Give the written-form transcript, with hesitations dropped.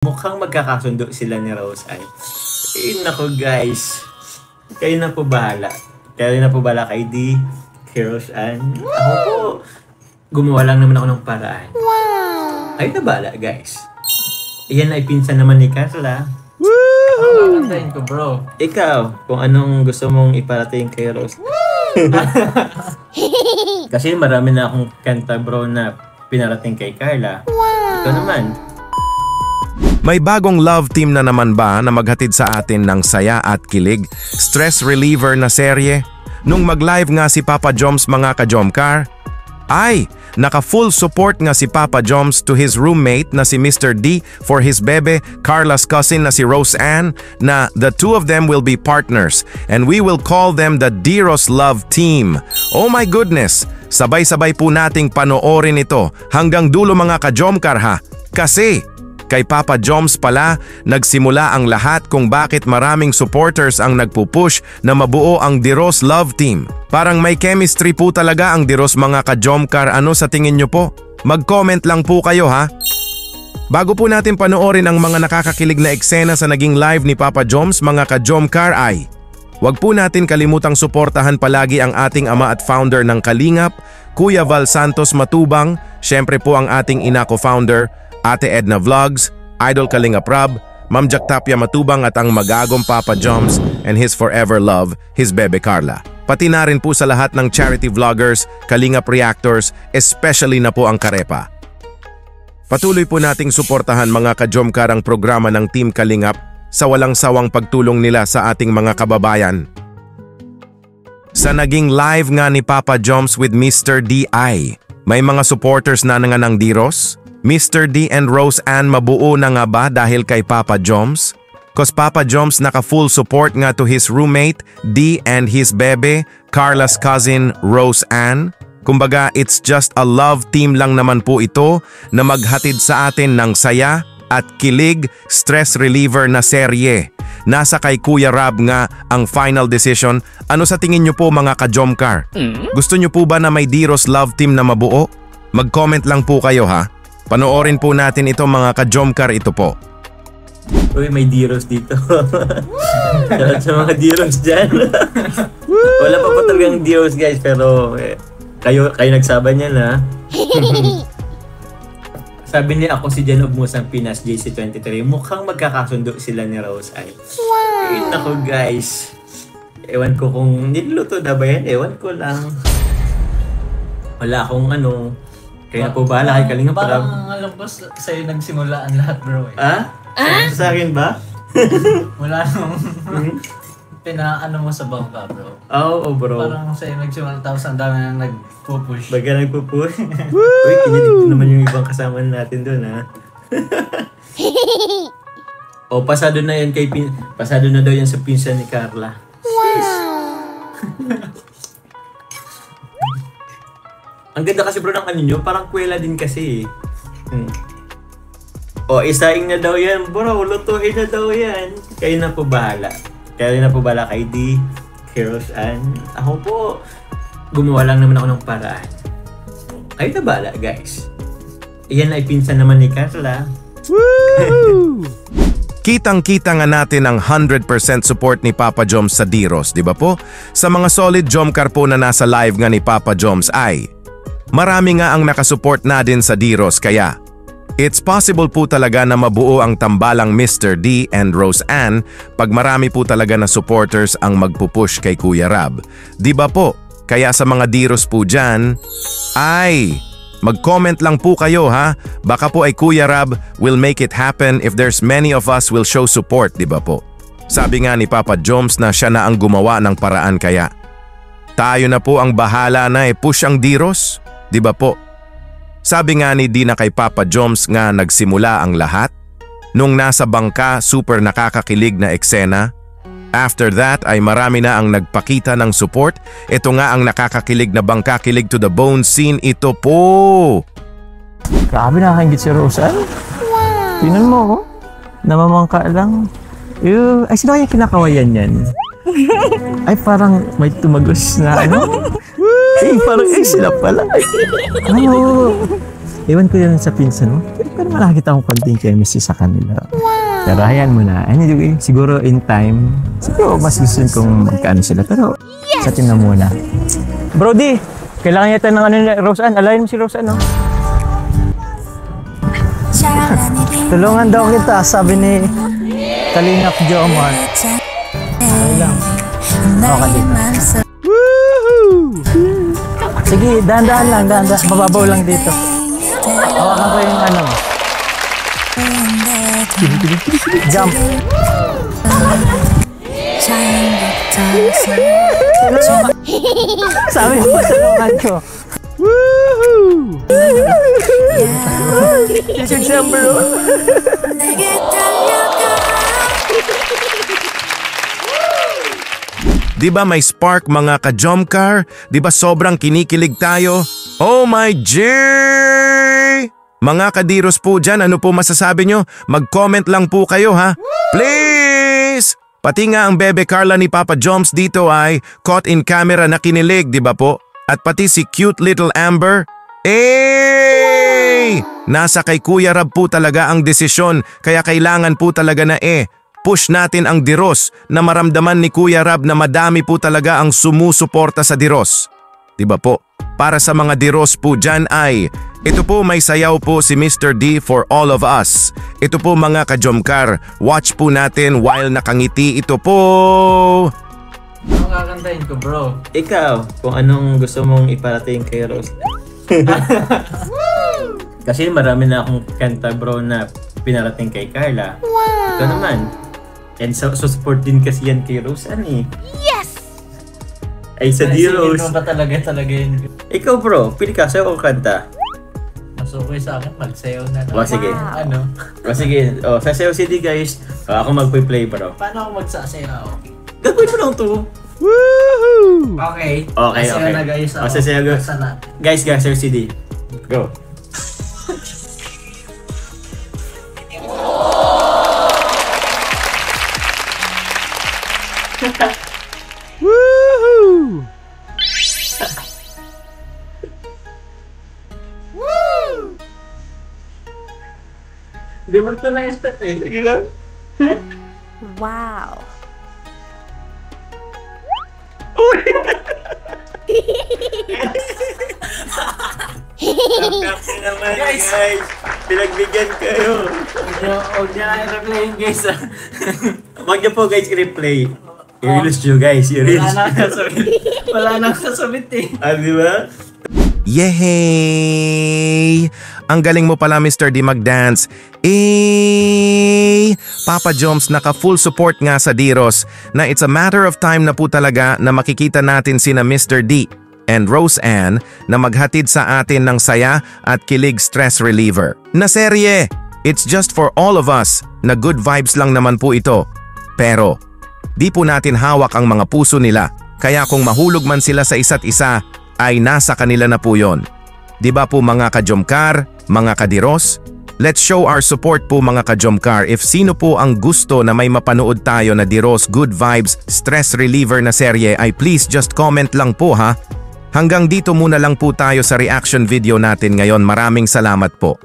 Mukhang magkakasundo sila ni Rose Ann. Eh, naku guys. Kayo na po bahala. Kayo na po bahala kay D, kay Rose Ann. Ako po, gumawa lang naman ako ng paraan. Wow! Kayo na bahala guys. Iyan ay pinsan naman ni Carla. Woo! Antayin ko bro. Ikaw, kung anong gusto mong iparating kay Rose. Kasi marami na akong kanta bro na pinarating kay Carla. Wow! Ikaw naman. May bagong love team na naman ba na maghatid sa atin ng saya at kilig, stress reliever na serye? Nung mag-live nga si Papa Joms mga ka-Jomcar, ay naka-full support nga si Papa Joms to his roommate na si Mr. D for his bebe, Carla's cousin na si Rose Ann, na the two of them will be partners and we will call them the Diros Love Team. Oh my goodness! Sabay-sabay po nating panoorin ito hanggang dulo mga ka-Jomcar ha, kasi kay Papa Joms pala nagsimula ang lahat kung bakit maraming supporters ang nagpupush na mabuo ang Diros Love Team. Parang may chemistry po talaga ang Diros mga ka-Jomcar. Ano sa tingin nyo po? Mag-comment lang po kayo ha. Bago po natin panoorin ang mga nakakakilig na eksena sa naging live ni Papa Joms mga ka-Jomcar ay huwag po natin kalimutang suportahan palagi ang ating ama at founder ng Kalingap, Kuya Val Santos Matubang, syempre po ang ating ina co-founder, Ate Edna Vlogs, Idol Kalingap Rob, Ma'am Jack Tapia Matubang at ang magagong Papa Joms and his forever love, his bebe Carla. Pati na rin po sa lahat ng charity vloggers, Kalingap reactors, especially na po ang Karepa. Patuloy po nating suportahan mga ka-Jomcar ang programa ng Team Kalingap sa walang sawang pagtulong nila sa ating mga kababayan. Sa naging live nga ni Papa Joms with Mr. D.I., may mga supporters na nga ng Diros? Mr. D and Rose Ann mabuo na nga ba dahil kay Papa Joms? Cause Papa Joms naka-full support nga to his roommate, D and his bebe, Carla's cousin, Rose Ann. Kumbaga, it's just a love team lang naman po ito na maghatid sa atin ng saya at kilig, stress reliever na serye. Nasa kay Kuya Rab nga ang final decision. Ano sa tingin nyo po mga ka-Jomcar? Gusto nyo po ba na may Diros Love Team na mabuo? Mag-comment lang po kayo ha. Panoorin po natin ito mga ka-Jomcar, ito po. Uy, may Diros dito. Shoutout sa mga Diros dyan. Wala pa po talagang Diros guys, pero kayo nagsaban yan ha. Sabi ni ako si Jan Musang Pinas JC23, mukhang magkakasundo sila ni Rose Ann. Wow! Eh, naku guys. Ewan ko kung niluluto na ba yan, ewan ko lang. Wala akong ano. Kaya po bahala kay Kalingap Rob. Parang alam ko sa'yo nagsimula ang lahat bro eh. Ah? Sa akin ba? Wala nung pinaano mo sa bangka bro. Oo bro. Parang sa'yo nagsimula tapos ang dami nang nagpupush. Baga nagpupush? Uy, kinilig naman yung ibang kasama natin doon ha. O, pasado na yan pasado na daw yan sa pinsan ni Carla. Wow! Ang ganda kasi bro ng ano nyo, parang kwela din kasi O, isaing na daw yan bro, lutuin na daw yan. Kayo na po bahala. Kayo na po bahala kay D, kay Rose Ann. Ako po, gumawa lang naman ako ng paraan. Kayo na bahala guys. Iyan ay pinsan naman ni Carla. Woo! Kitang-kita nga natin ang 100% support ni Papa Joms sa Diros, di ba po? Sa mga solid Jomcar po na nasa live nga ni Papa Joms ay marami nga ang nakasupport na din sa Diros, kaya it's possible po talaga na mabuo ang tambalang Mr. D and Rose Ann pag marami po talaga na supporters ang magpupush kay Kuya Rab. Di ba po? Kaya sa mga Diros po dyan, ay mag-comment lang po kayo ha. Baka po ay Kuya Rab will make it happen if there's many of us will show support, di ba po? Sabi nga ni Papa Joms na siya na ang gumawa ng paraan, kaya tayo na po ang bahala na push ang Diros. Di ba po? Sabi nga ni Dina kay Papa Joms nga nagsimula ang lahat. Nung nasa bangka, super nakakakilig na eksena. After that ay marami na ang nagpakita ng support. Ito nga ang nakakakilig na bangka kilig to the bone scene. Ito po! Grabe, nakakaingit si Rose Ann. Wow! Tingnan mo ako. Namamangka lang. Ay, sino kaya kinakawayan yan? Ay, parang may tumagos na ano? Eh, parang sila pala. Ano? Ewan ko yun sa pinsan mo. Pero nakakita akong konting chemistry sa kanila. Pero hayaan mo na. Anyway, siguro in time, siguro mas gusto kong magkaano sila. Pero sa atin na muna. Brody, kailangan yata ng ano ni Rose Ann. Alayin mo si Rose Ann, no? Tulungan daw kita, sabi ni Kalingap Jomar. Okay lang. Okay dito. Sige, dahan-dahan lang, dahan-dahan. Mababaw lang dito. Hawakan ko yung ano. Jump. Sabi mo, tulungan ko. Woohoo! Isip siya, bro. Diba may spark mga ka-Jomcar? Diba sobrang kinikilig tayo? Oh my G! Mga kadiros po dyan, ano po masasabi nyo? Mag-comment lang po kayo ha? Please! Pati nga ang bebe Carla ni Papa Joms dito ay caught in camera na kinilig, diba po? At pati si cute little Amber. Nasa kay Kuya Rab po talaga ang desisyon, kaya kailangan po talaga na push natin ang Diros na maramdaman ni Kuya Rab na madami po talaga ang sumusuporta sa Diros. Diba po? Para sa mga Diros po dyan ay, ito po may sayaw po si Mr. D for all of us. Ito po mga ka-Jomcar, watch po natin while nakangiti ito po. Anong kakantahin ko, bro? Ikaw, kung anong gusto mong iparating kay Rose. Kasi marami na akong kanta bro na pinarating kay Carla. Ikaw naman. And so support din kasi yan kay Rose Ann eh. Yes! Ay sa D-Rose. Singin mo ba talaga yun? Ikaw bro, pili ka sayo o kanta? Mas okay sa akin, magsayaw na lang. O sige. Ano? O sige, sasayaw CD guys. Ako magpe-play bro. Paano ako magsasayaw? Gagawin mo lang to. Woohoo! Okay. Okay, Sasayaw okay. na guys. O sasayaw guys. Guys, sayaw CD. Go. Woohoo! Di mo ito na yung step eh. Sige lang. Wow. Naman, guys. Pinagbigyan kayo. Huwag niya i-replay yung guys. Huwag niyo po guys i-replay. I-release nyo guys. I-release nyo. Wala nang sasabit eh. Di ba? Yehey! Ang galing mo pala Mr. D mag-dance. Papa Joms naka full support nga sa Diros na it's a matter of time na po talaga na makikita natin sina Mr. D and Rose Ann na maghatid sa atin ng saya at kilig stress reliever. Na serye! It's just for all of us na good vibes lang naman po ito. Pero, di po natin hawak ang mga puso nila. Kaya kung mahulog man sila sa isa't isa, ay nasa kanila na po yon. Diba po mga ka-Jomcar, mga ka-Diros? Let's show our support po mga ka-Jomcar. If sino po ang gusto na may mapanood tayo na Diros Good Vibes Stress Reliever na serye ay please just comment lang po ha. Hanggang dito muna lang po tayo sa reaction video natin ngayon. Maraming salamat po.